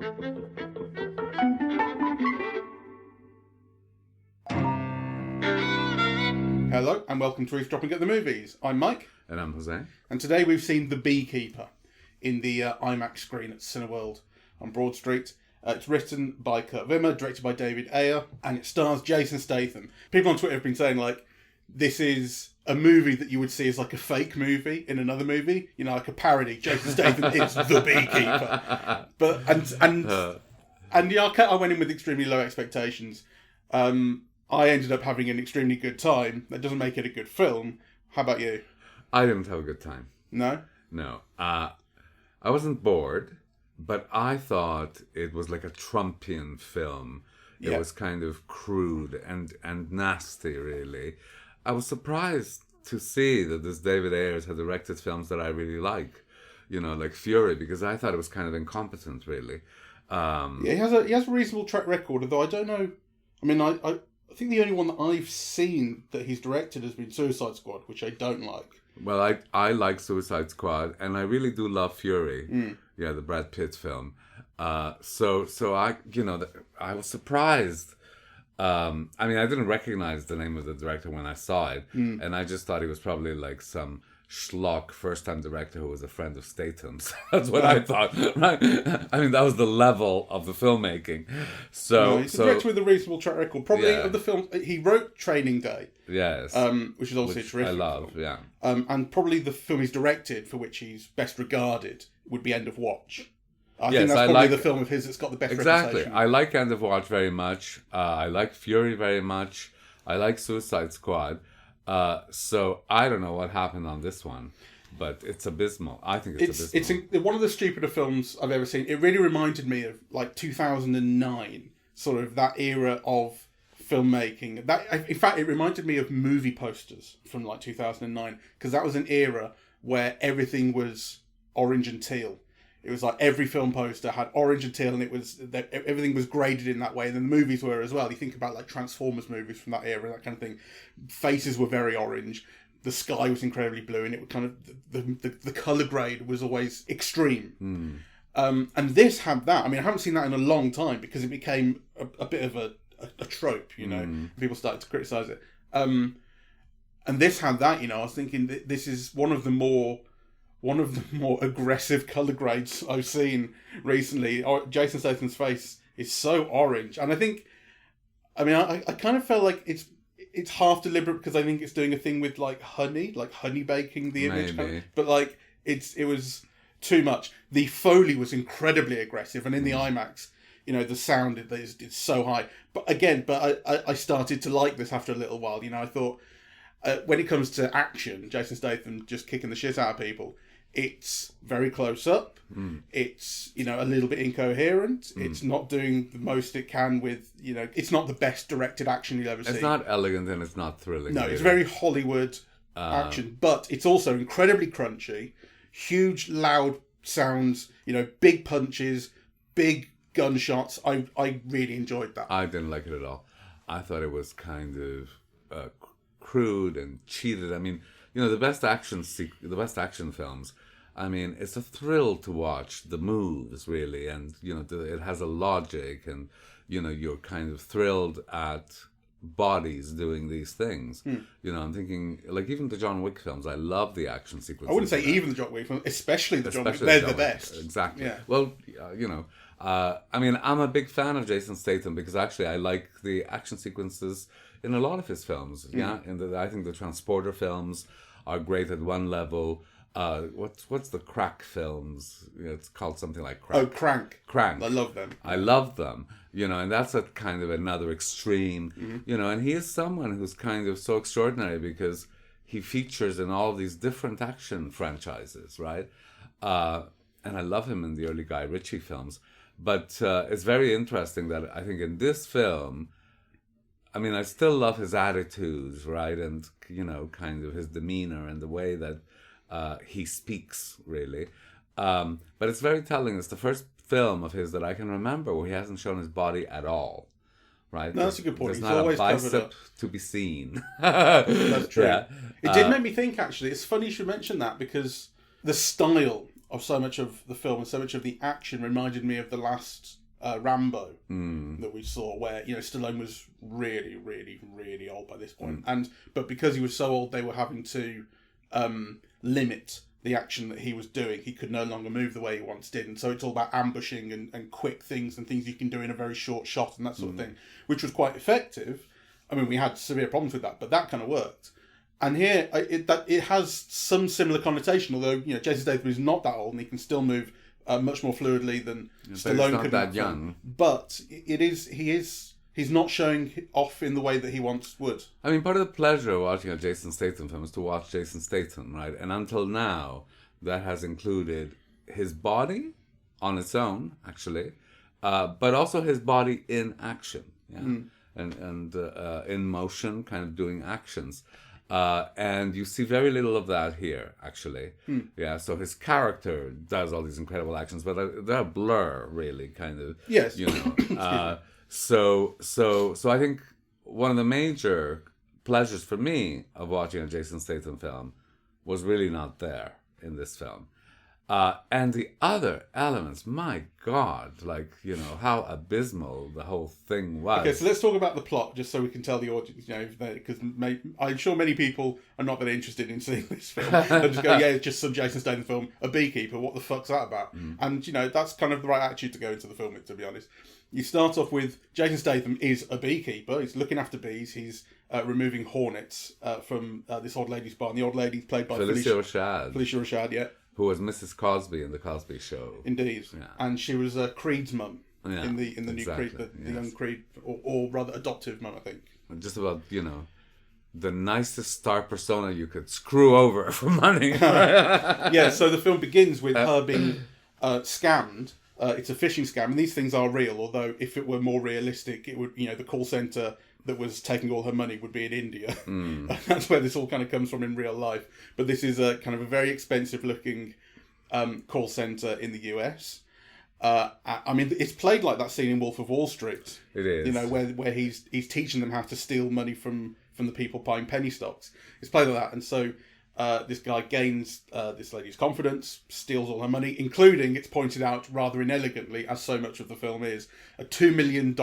Hello and welcome to Eavesdropping at the Movies. I'm Mike. And I'm José. And today we've seen The Beekeeper in the IMAX screen at Cineworld on Broad Street. It's written by Kurt Wimmer, directed by David Ayer, and it stars Jason Statham. People on Twitter have been saying, like, this is a movie that you would see as like a fake movie in another movie, you know, like a parody. Jason Statham is The Beekeeper. And yeah, I went in with extremely low expectations. I ended up having an extremely good time. That doesn't make it a good film. How about you? I didn't have a good time. No? No. I wasn't bored, but I thought it was like a Trumpian film. It was kind of crude and nasty, really. I was surprised to see that this David Ayers had directed films that I really like. You know, like Fury, because I thought it was kind of incompetent, really. He has a reasonable track record, although I don't know. I mean, I think the only one that I've seen that he's directed has been Suicide Squad, which I don't like. Well, I like Suicide Squad, and I really do love Fury. Yeah, the Brad Pitt film. So I, I was surprised. I mean, I didn't recognize the name of the director when I saw it, and I just thought he was probably like some schlock first-time director who was a friend of Statham's. That's what I thought, right? I mean, that was the level of the filmmaking. He's a director with a reasonable track record. Probably of the film, he wrote Training Day. Yes. Which is obviously a terrific I love, film. yeah. And probably the film he's directed, for which he's best regarded, would be End of Watch. I think that's probably the film of his that's got the best reputation. I like End of Watch very much. I like Fury very much. I like Suicide Squad. So I don't know what happened on this one, but it's abysmal. I think it's abysmal. It's one of the stupider films I've ever seen. It really reminded me of like 2009, sort of that era of filmmaking. In fact, it reminded me of movie posters from like 2009, because that was an era where everything was orange and teal. It was like every film poster had orange and teal, and everything was graded in that way. And then the movies were as well. You think about like Transformers movies from that era, that kind of thing. Faces were very orange. The sky was incredibly blue, and it was kind of the color grade was always extreme. And this had that. I mean, I haven't seen that in a long time because it became a bit of a trope. You know, people started to criticize it. And this had that. You know, I was thinking this is one of the more aggressive colour grades I've seen recently. Jason Statham's face is so orange. And I kind of felt like it's half deliberate, because I think it's doing a thing with like honey baking the image. Maybe. But like, it was too much. The Foley was incredibly aggressive, and in the IMAX, you know, the sound is so high. But I started to like this after a little while. You know, I thought, when it comes to action, Jason Statham just kicking the shit out of people, it's very close up. It's, you know, a little bit incoherent. It's not doing the most it can with, you know, it's not the best directed action you'll ever see. It's not elegant and it's not thrilling. No, really. It's very Hollywood action, but it's also incredibly crunchy, huge, loud sounds, you know, big punches, big gunshots. I really enjoyed that. I didn't like it at all. I thought it was kind of crude and cheated. I mean, you know, the best action films, I mean, it's a thrill to watch the moves, really, and, you know, it has a logic, and, you know, you're kind of thrilled at bodies doing these things. You know, I'm thinking, like, even the John Wick films, I love the action sequences. I wouldn't say even the John Wick films, especially the John Wick. They're the best. Exactly. Yeah. Well, you know, I mean, I'm a big fan of Jason Statham because actually I like the action sequences in a lot of his films. Yeah, I think the Transporter films are great at one level. What's the Crack films? You know, it's called something like Crack. Oh, Crank. Crank. I love them. I love them. You know, and that's a kind of another extreme. You know, and he is someone who's kind of so extraordinary because he features in all these different action franchises, right? And I love him in the early Guy Ritchie films. But it's very interesting that I think in this film, I mean, I still love his attitudes, right? And, you know, kind of his demeanor and the way that he speaks, really. But it's very telling. It's the first film of his that I can remember where he hasn't shown his body at all, right? No, that's a good point. There's He's not always a bicep covered up. to be seen. That's true. Yeah. It did make me think, actually. It's funny you should mention that, because the style of so much of the film and so much of the action reminded me of the last Rambo that we saw, where Stallone was really, really, really old by this point, but because he was so old, they were having to limit the action that he was doing. He could no longer move the way he once did, and so it's all about ambushing and quick things and things you can do in a very short shot and that sort of thing, which was quite effective. I mean, we had severe problems with that, but that kind of worked. And here, it has some similar connotation, although Jason Statham is not that old and he can still move much more fluidly than Stallone could. That young, but he's not showing off in the way that he once would. I mean, part of the pleasure of watching a Jason Statham film is to watch Jason Statham, right? And until now, that has included his body on its own, actually, but also his body in action, and in motion, kind of doing actions. And you see very little of that here, actually. Yeah, so his character does all these incredible actions, but they're a blur, really, kind of. Yes. So I think one of the major pleasures for me of watching a Jason Statham film was really not there in this film. And the other elements, my God, how abysmal the whole thing was. Okay, so let's talk about the plot, just so we can tell the audience, because I'm sure many people are not that interested in seeing this film. They'll just go, yeah, it's just some Jason Statham film, a beekeeper, what the fuck's that about? And, that's kind of the right attitude to go into the film, to be honest. You start off with Jason Statham is a beekeeper. He's looking after bees. He's removing hornets from this old lady's barn. The old lady's played by Felicia Rashad. Felicia Rashad, yeah. Who was Mrs. Cosby in The Cosby Show. Indeed. Yeah. And she was Creed's mum in the new Creed, the young Creed, or rather adoptive mum, I think. Just about, the nicest star persona you could screw over for money. Yeah, so the film begins with her being scammed. It's a phishing scam, and these things are real, although if it were more realistic, it would, the call centre that was taking all her money would be in India. That's where this all kind of comes from in real life. But this is a kind of a very expensive looking call centre in the US. I mean, it's played like that scene in Wolf of Wall Street. It is. Where he's teaching them how to steal money from the people buying penny stocks. It's played like that, and so this guy gains this lady's confidence, steals all her money, including, it's pointed out rather inelegantly, as so much of the film is, a $2 million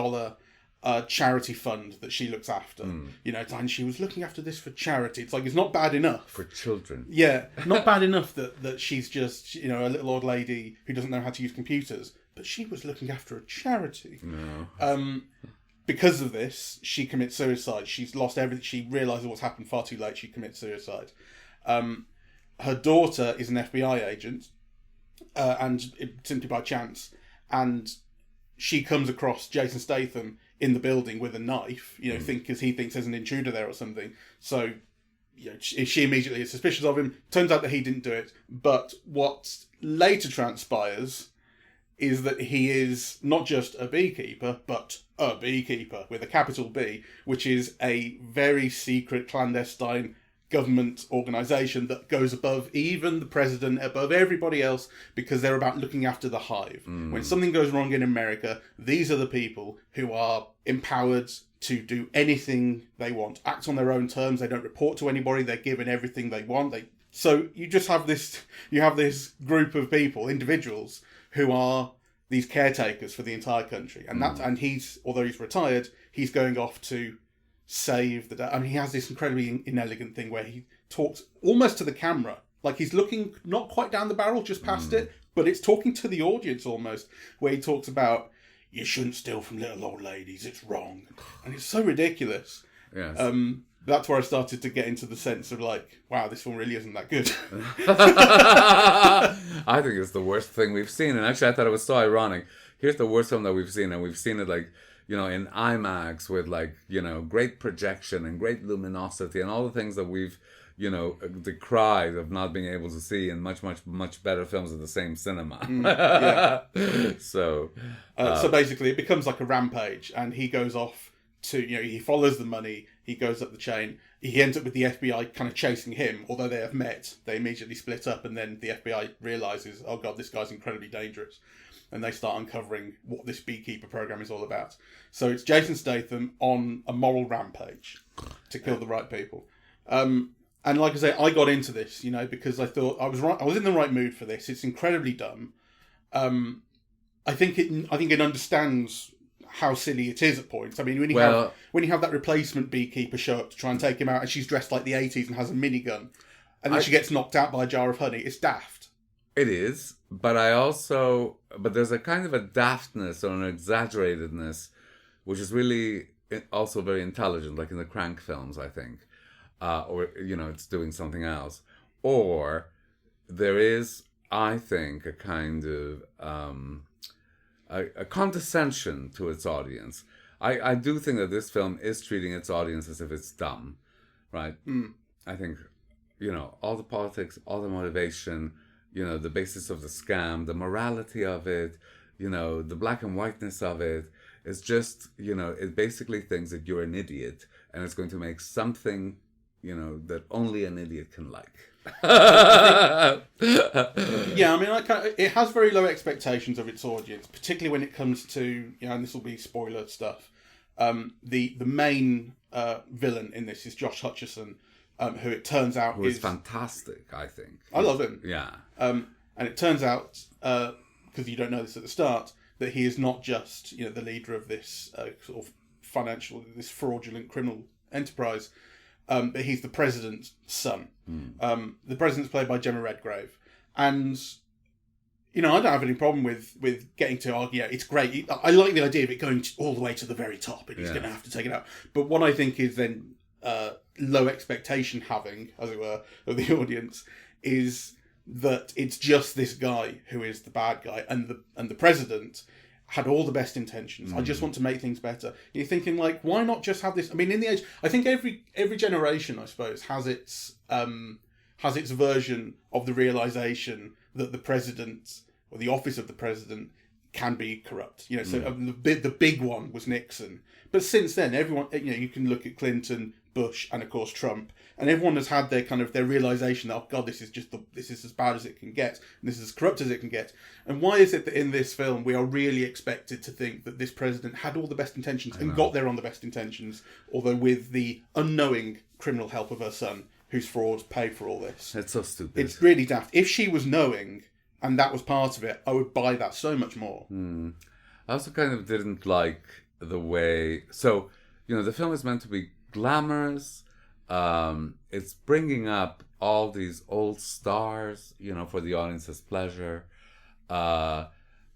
charity fund that she looks after. And she was looking after this for charity. It's like, it's not bad enough. For children. Yeah, not bad enough that she's just, a little old lady who doesn't know how to use computers, but she was looking after a charity. No. Because of this, she commits suicide. She's lost everything. She realises what's happened far too late. She commits suicide. Her daughter is an FBI agent, and simply by chance, and she comes across Jason Statham in the building with a knife, because he thinks there's an intruder there or something. So, she immediately is suspicious of him. Turns out that he didn't do it. But what later transpires is that he is not just a beekeeper, but a beekeeper with a capital B, which is a very secret, clandestine government organisation that goes above even the president, above everybody else, because they're about looking after the hive. When something goes wrong in America, these are the people who are empowered to do anything they want, act on their own terms. They don't report to anybody. They're given everything they want. So you just have this group of people, individuals, who are these caretakers for the entire country. And he's, although he's retired, he's going off to save the day. I mean, he has this incredibly inelegant thing where he talks almost to the camera, like he's looking not quite down the barrel, just past it, but it's talking to the audience almost, where he talks about, you shouldn't steal from little old ladies, it's wrong. And it's so ridiculous. Yes. That's where I started to get into the sense of wow, this film really isn't that good. I think it's the worst thing we've seen, and actually I thought it was so ironic. Here's the worst film that we've seen, and we've seen it in IMAX with great projection and great luminosity and all the things that we've, decried of not being able to see in much, much, much better films of the same cinema. So basically it becomes like a rampage, and he goes off to, he follows the money, he goes up the chain, he ends up with the FBI kind of chasing him, although they have met, they immediately split up, and then the FBI realises, oh God, this guy's incredibly dangerous. And they start uncovering what this Beekeeper program is all about. So it's Jason Statham on a moral rampage to kill the right people. And like I say, I got into this, because I thought I was right. I was in the right mood for this. It's incredibly dumb. I think it understands how silly it is at points. I mean, when you have that replacement beekeeper show up to try and take him out, and she's dressed like the 80s and has a minigun, and then she gets knocked out by a jar of honey. It's daft. It is, but there's a kind of a daftness or an exaggeratedness, which is really also very intelligent, like in the Crank films, I think. Or, it's doing something else. Or there is, I think, a kind of a condescension to its audience. I do think that this film is treating its audience as if it's dumb, right? I think, all the politics, all the motivation, the basis of the scam, the morality of it, the black and whiteness of it, is just, it basically thinks that you're an idiot and it's going to make something, that only an idiot can like. Yeah, I mean, it has very low expectations of its audience, particularly when it comes to, and this will be spoiler stuff. The main villain in this is Josh Hutcherson, who it turns out who is fantastic, I think. I love him. Yeah. And it turns out, because you don't know this at the start, that he is not just, the leader of this sort of this fraudulent criminal enterprise, but he's the president's son. The president's played by Gemma Redgrave. And, I don't have any problem with getting to argue. It's great. I like the idea of it going all the way to the very top, and he's going to have to take it out. But what I think is then low expectation having, as it were, of the audience is that it's just this guy who is the bad guy, and the president had all the best intentions. I just want to make things better. You're thinking, like, why not just have this? I mean, in the age, I think every generation, I suppose, has its version of the realization that the president or the office of the president can be corrupt. So the big one was Nixon, but since then, everyone, you can look at Clinton, Bush, and of course Trump, and everyone has had their realization that, oh God, this is as bad as it can get, and this is as corrupt as it can get. And why is it that in this film we are really expected to think that this president had all the best intentions and got there on the best intentions, although with the unknowing criminal help of her son, whose frauds paid for all this? It's so stupid. It's really daft. If she was knowing and that was part of it, I would buy that so much more. I also kind of didn't like the way... So, the film is meant to be glamorous. It's bringing up all these old stars, for the audience's pleasure. And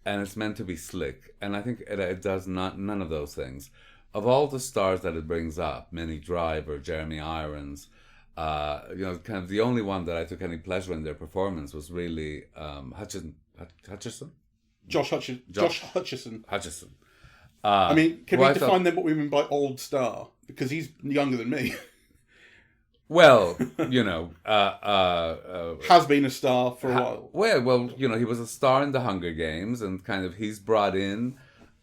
it's meant to be slick. And I think it does none of those things. Of all the stars that it brings up, Minnie Driver, Jeremy Irons... kind of the only one that I took any pleasure in their performance was really Hutcherson. Josh Hutcherson. Hutcherson. I mean, can we define then what we mean by old star? Because he's younger than me. Well, has been a star for a while. Well, he was a star in the Hunger Games, and kind of he's brought in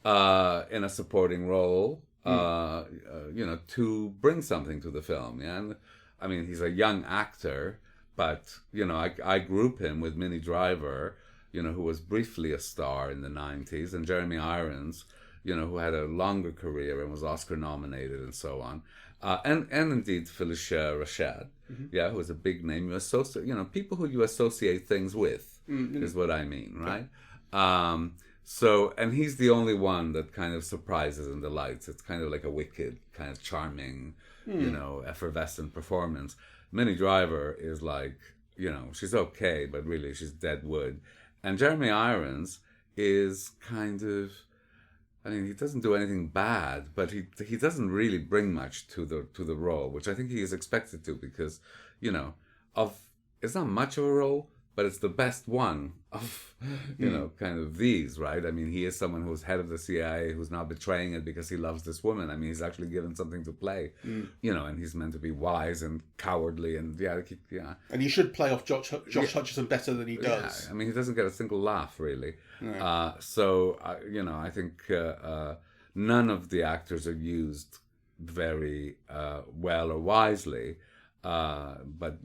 a supporting role, to bring something to the film. Yeah, and I mean, he's a young actor, but, I group him with Minnie Driver, who was briefly a star in the 90s, and Jeremy Irons, who had a longer career and was Oscar nominated and so on. And indeed, Felicia Rashad, who was a big name. You associate, people who you associate things with is what I mean, right? And he's the only one that kind of surprises and delights. It's kind of like a wicked, kind of charming, effervescent performance. Minnie Driver is like, she's okay, but really she's dead wood. And Jeremy Irons is kind of, I mean, he doesn't do anything bad, but he doesn't really bring much to the role, which I think he is expected to, because, it's not much of a role, but it's the best one of, kind of these, right? I mean, he is someone who's head of the CIA, who's now betraying it because he loves this woman. I mean, he's actually given something to play, and he's meant to be wise and cowardly, and yeah. And he should play off Josh Hutcherson better than he does. Yeah, I mean, he doesn't get a single laugh, really. No. I think none of the actors are used very well or wisely, but,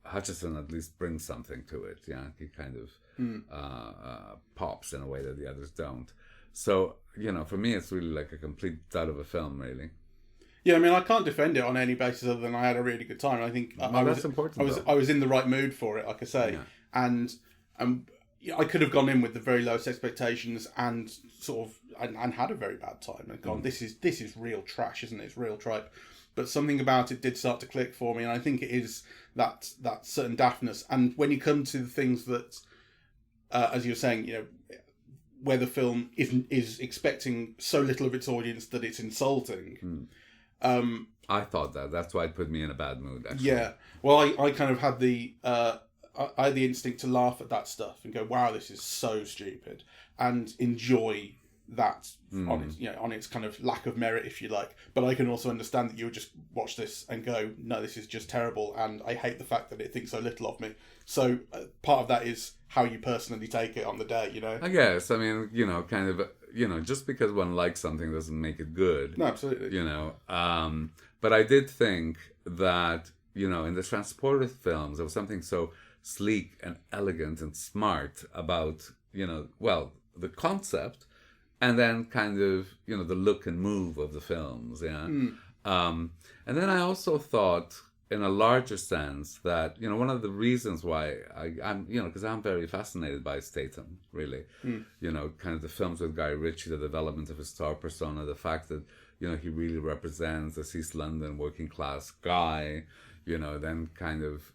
Hutcherson at least brings something to it. Yeah, he kind of pops in a way that the others don't. So, for me, it's really like a complete dud of a film, really. Yeah, I mean, I can't defend it on any basis other than I had a really good time. I think Well, that's important. I was in the right mood for it, like I say, Yeah. and yeah, I could have gone in with the very lowest expectations and sort of and had a very bad time and gone, this is real trash, isn't it? It's real tripe. But something about it did start to click for me, and I think it is that certain daftness. And when you come to the things that, as you were saying, you know, where the film is expecting so little of its audience that it's insulting. I thought that's why it put me in a bad mood, actually. Yeah. Well, I kind of had the I had the instinct to laugh at that stuff and go, wow, this is so stupid, and enjoy that on its, you know, on its kind of lack of merit, if you like. But I can also understand that you would just watch this and go, no, this is just terrible, and I hate the fact that it thinks so little of me. So part of that is how you personally take it on the day, you know? I guess. I mean, you know, kind of, you know, just because one likes something doesn't make it good. No, absolutely. You know, but I did think that, you know, in the transported films, there was something so sleek and elegant and smart about, you know, well, the concept, and then kind of, you know, the look and move of the films, yeah. And then I also thought, in a larger sense, that, you know, one of the reasons why I'm, you know, because I'm very fascinated by Statham, really. You know, kind of the films with Guy Ritchie, the development of his star persona, the fact that, you know, he really represents this East London working class guy, you know, then kind of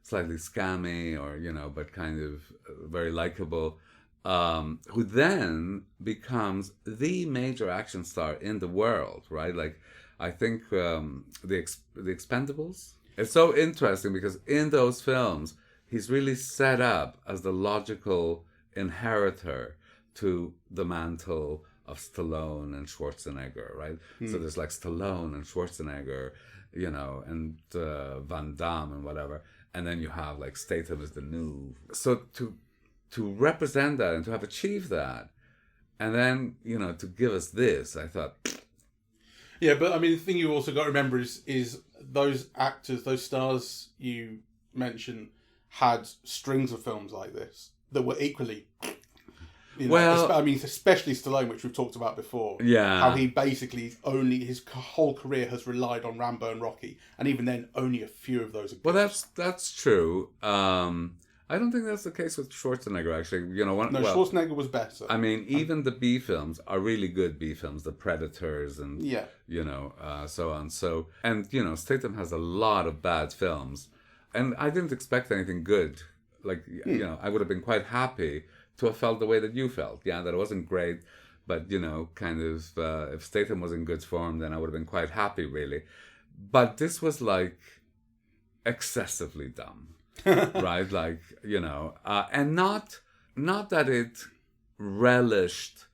slightly scammy, or, you know, but kind of very likable, who then becomes the major action star in the world, right? Like, I think the Expendables. It's so interesting because in those films, he's really set up as the logical inheritor to the mantle of Stallone and Schwarzenegger, right? So there's like Stallone and Schwarzenegger, you know, and Van Damme and whatever. And then you have like Statham as the new. So to represent that and to have achieved that, and then, you know, to give us this, I thought... Yeah, but I mean, the thing you also got to remember is those actors, those stars you mentioned, had strings of films like this that were equally... You know, well, I mean, especially Stallone, which we've talked about before. Yeah. How he basically his whole career has relied on Rambo and Rocky, and even then, only a few of those are good. Well, that's true. I don't think that's the case with Schwarzenegger, actually. You know, Schwarzenegger was better. I mean, even the B films are really good B films, The Predators and, you know, so on. So, and, you know, Statham has a lot of bad films. And I didn't expect anything good. Like, you know, I would have been quite happy to have felt the way that you felt. Yeah, that it wasn't great, but, you know, kind of, if Statham was in good form, then I would have been quite happy, really. But this was, like, excessively dumb. Right, like, you know, and not that it relished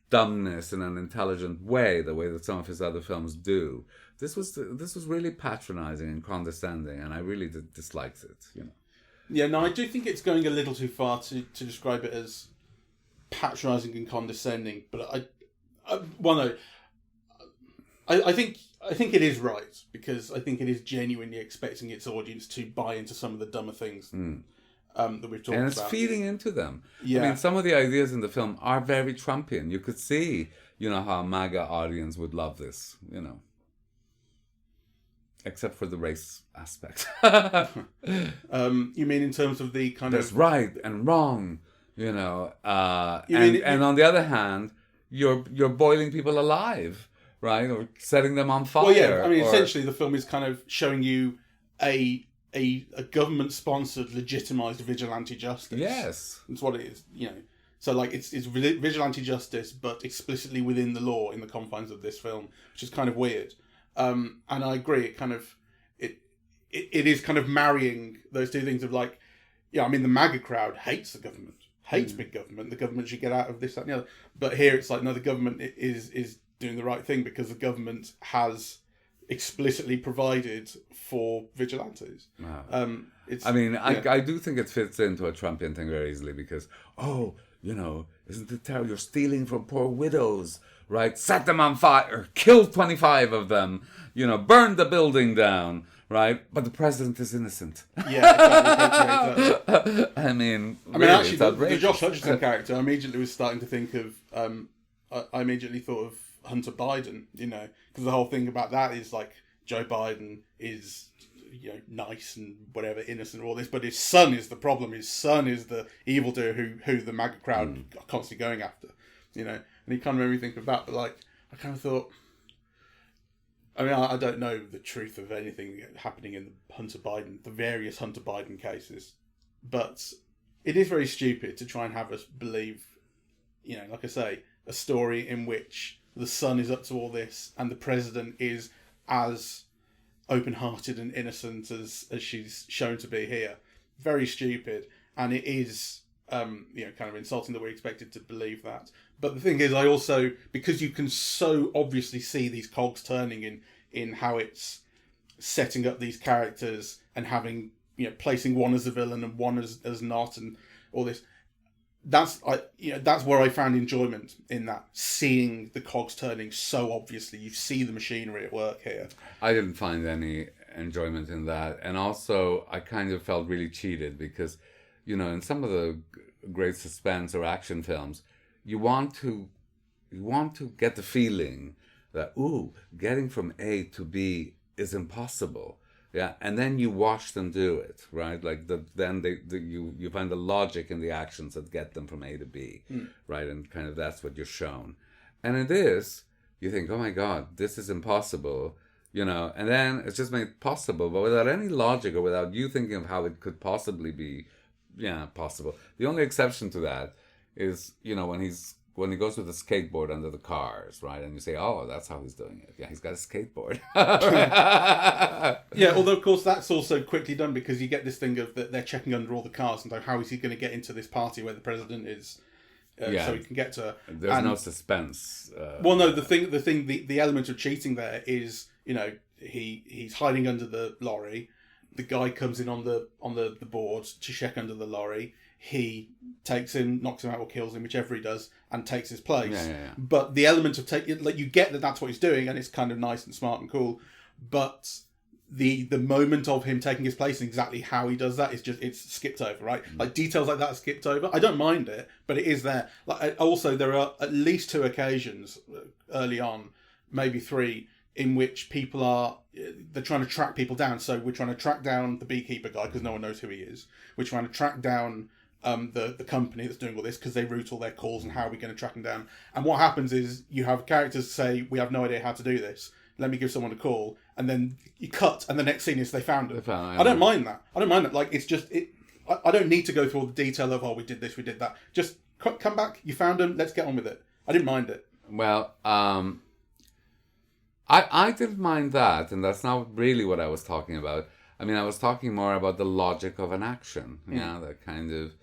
dumbness in an intelligent way, the way that some of his other films do. This was really patronizing and condescending, and I really disliked it, you know. Yeah, no, I do think it's going a little too far to describe it as patronizing and condescending. But I think it is right, because I think it is genuinely expecting its audience to buy into some of the dumber things that we've talked about. And it's feeding into them. Yeah. I mean, some of the ideas in the film are very Trumpian. You could see, you know, how a MAGA audience would love this, you know. Except for the race aspect. You mean in terms of the kind There's of... right and wrong, you know. And on the other hand, you're boiling people alive, right? Or setting them on fire. Well, yeah, I mean, essentially the film is kind of showing you a government-sponsored, legitimised vigilante justice. Yes. That's what it is, you know. So, like, it's vigilante justice, but explicitly within the law, in the confines of this film, which is kind of weird. And I agree, it kind of... It is kind of marrying those two things of, like... Yeah, I mean, the MAGA crowd hates the government. Hates big government. The government should get out of this, that, and the other. But here it's like, no, the government is doing the right thing because the government has explicitly provided for vigilantes. Wow. I do think it fits into a Trumpian thing very easily because, you know, isn't it terrible? You're stealing from poor widows, right? Set them on fire, kill 25 of them, you know, burn the building down, right? But the president is innocent. Yeah, exactly. I mean, actually, the Josh Hutcherson character, I immediately was starting to think of, I immediately thought Hunter Biden, because the whole thing about that is like Joe Biden is, nice and whatever, innocent, all this, but his son is the problem. His son is the evildoer who the MAGA crowd are constantly going after, and he kind of made me think of that. But like, I kind of thought, I mean, I don't know the truth of anything happening in the various Hunter Biden cases, but it is very stupid to try and have us believe, like I say, a story in which the son is up to all this and the president is as open-hearted and innocent as she's shown to be here. Very stupid, and it is kind of insulting that we're expected to believe that. But the thing is, I also, because you can so obviously see these cogs turning in how it's setting up these characters and having, placing one as a villain and one as not, and all this. That's where I found enjoyment in that, seeing the cogs turning so obviously. You see the machinery at work here. I didn't find any enjoyment in that, and also I kind of felt really cheated because, in some of the great suspense or action films, you want to get the feeling that getting from A to B is impossible. Yeah, and then you watch them do it, right? Like you find the logic in the actions that get them from A to B, right? And kind of that's what you're shown. And in this, you think, oh my God, this is impossible, and then it's just made possible, but without any logic or without you thinking of how it could possibly be, possible. The only exception to that is, when he goes with the skateboard under the cars, right? And you say, oh, that's how he's doing it. Yeah, he's got a skateboard. Yeah, although, of course, that's also quickly done because you get this thing of that they're checking under all the cars and so how is he going to get into this party where the president is so he can get to her. There's no suspense. Well, no, the element of cheating there is, he's hiding under the lorry. The guy comes in on the board to check under the lorry. He takes him, knocks him out or kills him, whichever he does, and takes his place. Yeah. But the element of you get that that's what he's doing, and it's kind of nice and smart and cool. But the moment of him taking his place and exactly how he does that is it's skipped over, right? Like details like that are skipped over. I don't mind it, but it is there. Like also, there are at least 2 occasions early on, maybe 3, in which they're trying to track people down. So we're trying to track down the beekeeper guy because no one knows who he is. We're trying to track down the company that's doing all this because they route all their calls, and how are we going to track them down? And what happens is you have characters say, we have no idea how to do this. Let me give someone a call, and then you cut, and the next scene is they found it. I don't mind that. Like, it's just I don't need to go through all the detail of we did this, we did that. Just come back. You found them. Let's get on with it. I didn't mind it. Well, I didn't mind that, and that's not really what I was talking about. I mean, I was talking more about the logic of an action. Yeah, that kind of,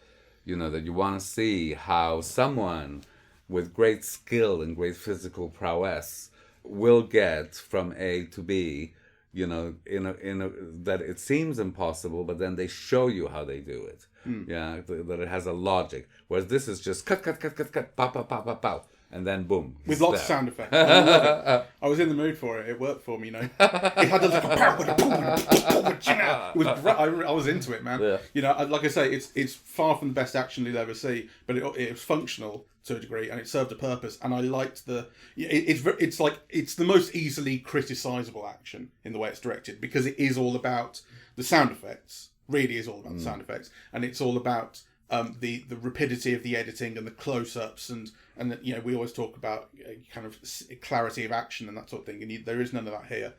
that you want to see how someone with great skill and great physical prowess will get from A to B, that it seems impossible, but then they show you how they do it. Yeah, that it has a logic. Whereas this is just cut, pow, pow, pow, pow, pow. And then boom. With lots of sound effects. I love it. I was in the mood for it. It worked for me, It had a little pow with a boom. It was great. I was into it, man. Yeah. Like I say, it's far from the best action you'll ever see, but it was functional to a degree, and it served a purpose. And I liked it's the most easily criticisable action in the way it's directed, because it is all about the sound effects. Really is all about the sound effects, and it's all about the rapidity of the editing and the close-ups and we always talk about kind of clarity of action and that sort of thing, and there is none of that here,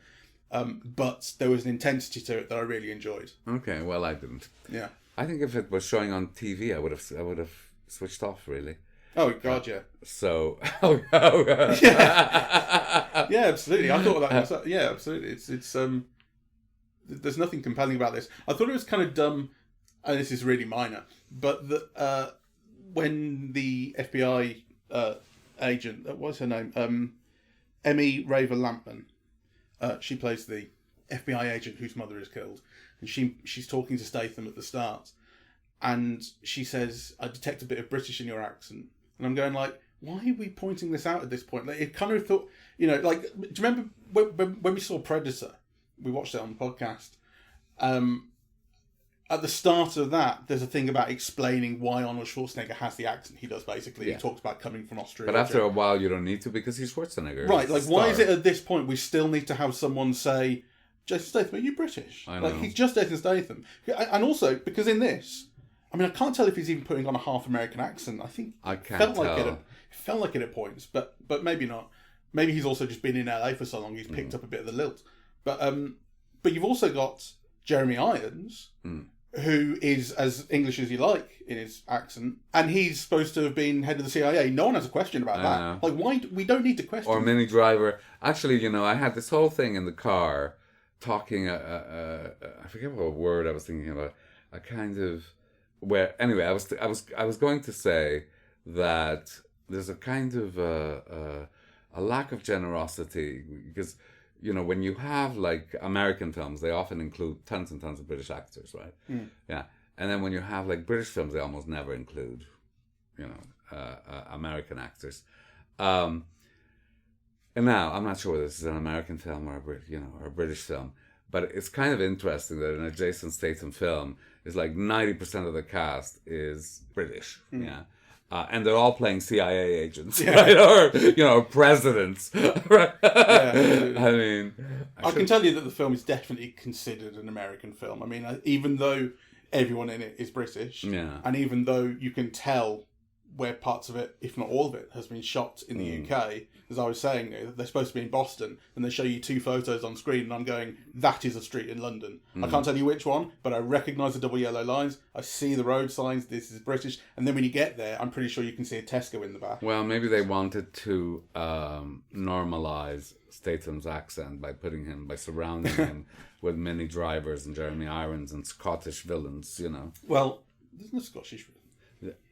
but there was an intensity to it that I really enjoyed. Okay, well, I didn't. Yeah, I think if it was showing on TV, I would have switched off, really. Oh God, yeah. So, yeah, absolutely. I thought of that myself. Yeah, absolutely. It's there's nothing compelling about this. I thought it was kind of dumb, and this is really minor, but when the FBI agent, what's her name? Emmy Raver Lampman. She plays the FBI agent whose mother is killed, and she's talking to Statham at the start, and she says, "I detect a bit of British in your accent," and I'm going like, why are we pointing this out at this point? Like, it kind of thought, do you remember when we saw Predator? We watched it on the podcast. at the start of that, there's a thing about explaining why Arnold Schwarzenegger has the accent he does, basically. Yeah. He talks about coming from Australia. But after a while, you don't need to because he's Schwarzenegger. Right, He's like, a why is star. it at this point we still need to have someone say, Jason Statham, are you British? I know. Like, he's just Jason Statham. And also, because in this, I mean, I can't tell if he's even putting on a half American accent. I think I can't felt tell. it felt like it at points, but maybe not. Maybe he's also just been in LA for so long he's picked up a bit of the lilt. But you've also got Jeremy Irons, who is as English as you like in his accent, and he's supposed to have been head of the CIA. No one has a question about that. know. Like, why? We don't need to question. Or Mini Driver. Actually, you know, I had this whole thing in the car talking. I forget what word I was thinking about. A kind of where. Anyway, I was going to say that there's a kind of a lack of generosity because. You know, when you have, like, American films, they often include tons and tons of British actors, right? Yeah. And then when you have, like, British films, they almost never include, you know, American actors. And now, I'm not sure whether this is an American film or a British film, but it's kind of interesting that in a Jason Statham film, it's like 90% of the cast is British, yeah. And they're all playing CIA agents, right? Or, you know, presidents, right? Yeah, I mean... I can tell you that the film is definitely considered an American film. I mean, even though everyone in it is British, and even though you can tell where parts of it, if not all of it, has been shot in the UK, as I was saying, they're supposed to be in Boston, and they show you 2 photos on screen, and I'm going, that is a street in London. I can't tell you which one, but I recognise the double yellow lines, I see the road signs, this is British, and then when you get there, I'm pretty sure you can see a Tesco in the back. Well, maybe they wanted to normalise Statham's accent by surrounding him with Mini Drivers and Jeremy Irons and Scottish villains, you know. Well, there's no Scottish.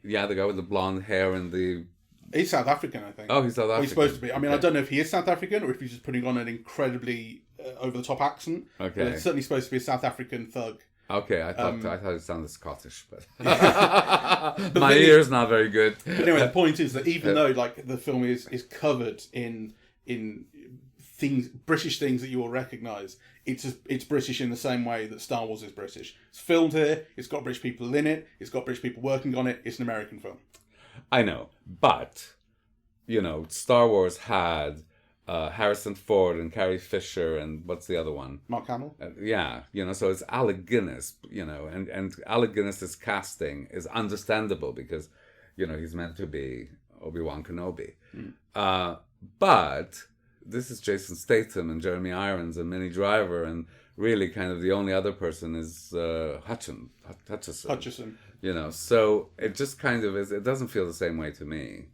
Yeah, the guy with the blonde hair and the... He's South African, I think. Oh, he's South African. He's supposed to be. I mean, I don't know if he is South African or if he's just putting on an incredibly over-the-top accent. Okay. But it's certainly supposed to be a South African thug. Okay, I thought it sounded Scottish, but my ear's not very good. But anyway, the point is that even though like the film is covered in things, British things that you will recognise, it's British in the same way that Star Wars is British. It's filmed here. It's got British people in it. It's got British people working on it. It's an American film. I know, but you know, Star Wars had Harrison Ford and Carrie Fisher and what's the other one? Mark Hamill. Yeah, you know, so it's Alec Guinness, you know, and Alec Guinness's casting is understandable because, you know, he's meant to be Obi-Wan Kenobi. But this is Jason Statham and Jeremy Irons and Mini Driver, and really kind of the only other person is Hutchison. You know, so it just kind of is, it doesn't feel the same way to me.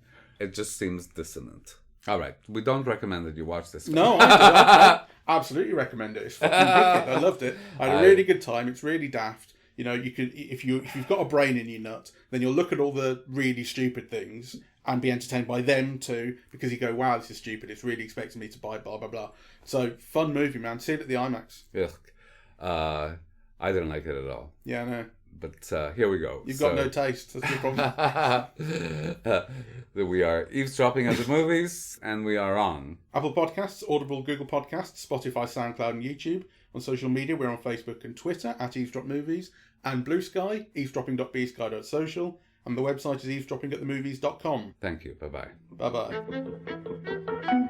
It just seems dissonant. All right, we don't recommend that you watch this film. No, I absolutely recommend it. It's fucking wicked. I loved it. I had a really good time. It's really daft. You know, you could if you've got a brain in your nut, then you'll look at all the really stupid things and be entertained by them too, because you go, wow, this is stupid. It's really expecting me to buy blah blah blah. So fun movie, man. See it at the IMAX. Yeah, I didn't like it at all. Yeah, I know. But here we go. You've got no taste. That's your problem. We are eavesdropping at the movies, and we are on Apple Podcasts, Audible, Google Podcasts, Spotify, SoundCloud, and YouTube. On social media, we're on Facebook and Twitter at Eavesdrop Movies, and Blue Sky, eavesdropping.bsky.social, and the website is eavesdroppingatthemovies.com. Thank you. Bye-bye. Bye-bye.